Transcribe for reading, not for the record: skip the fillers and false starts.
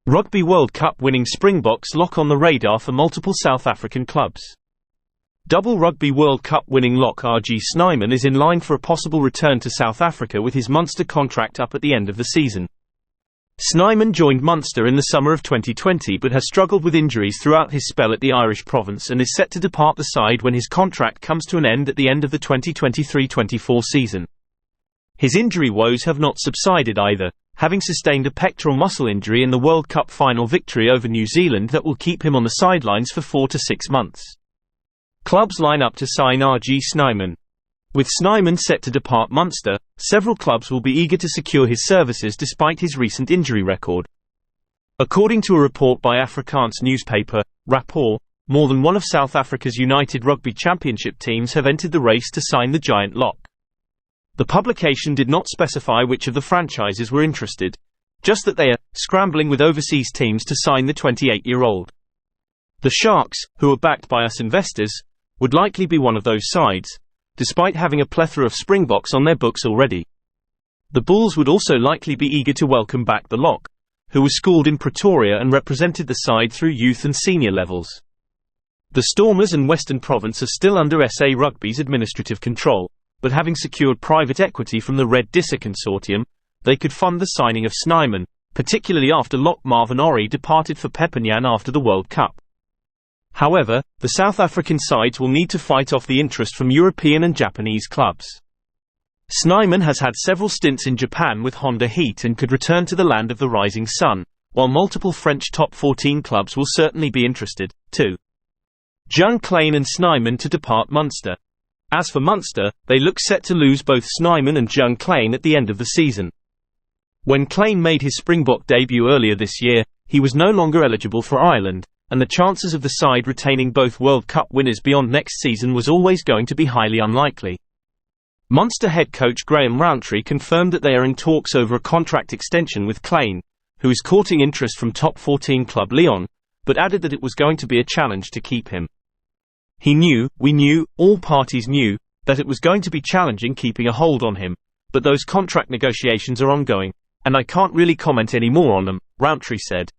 Rugby World Cup-winning Springboks lock on the radar for multiple South African clubs. Double Rugby World Cup-winning lock RG Snyman is in line for a possible return to South Africa with his Munster contract up at the end of the season. Snyman joined Munster in the summer of 2020 but has struggled with injuries throughout his spell at the Irish province and is set to depart the side when his contract comes to an end at the end of the 2023-24 season. His injury woes have not subsided either, having sustained a pectoral muscle injury in the World Cup final victory over New Zealand that will keep him on the sidelines for 4 to 6 months. Clubs line up to sign RG Snyman. With Snyman set to depart Munster, several clubs will be eager to secure his services despite his recent injury record. According to a report by Afrikaans newspaper, Rapport, more than one of South Africa's United Rugby Championship teams have entered the race to sign the giant lock. The publication did not specify which of the franchises were interested, just that they are scrambling with overseas teams to sign the 28-year-old. The Sharks, who are backed by us investors, would likely be one of those sides, despite having a plethora of Springboks on their books already. The Bulls would also likely be eager to welcome back the lock, who was schooled in Pretoria and represented the side through youth and senior levels. The Stormers and Western Province are still under SA Rugby's administrative control, but having secured private equity from the Red Disser Consortium, they could fund the signing of Snyman, particularly after lock Marvin Orie departed for Pepinian after the World Cup. However, the South African sides will need to fight off the interest from European and Japanese clubs. Snyman has had several stints in Japan with Honda Heat and could return to the land of the rising sun, while multiple French top 14 clubs will certainly be interested, too. Jean Kleyn and Snyman to depart Munster. As for Munster, they look set to lose both Snyman and Jean Kleyn at the end of the season. When Kleyn made his Springbok debut earlier this year, he was no longer eligible for Ireland, and the chances of the side retaining both World Cup winners beyond next season was always going to be highly unlikely. Munster head coach Graham Rowntree confirmed that they are in talks over a contract extension with Kleyn, who is courting interest from top 14 club Lyon, but added that it was going to be a challenge to keep him. We knew, all parties knew, that it was going to be challenging keeping a hold on him, but those contract negotiations are ongoing, and I can't really comment any more on them, Rowntree said.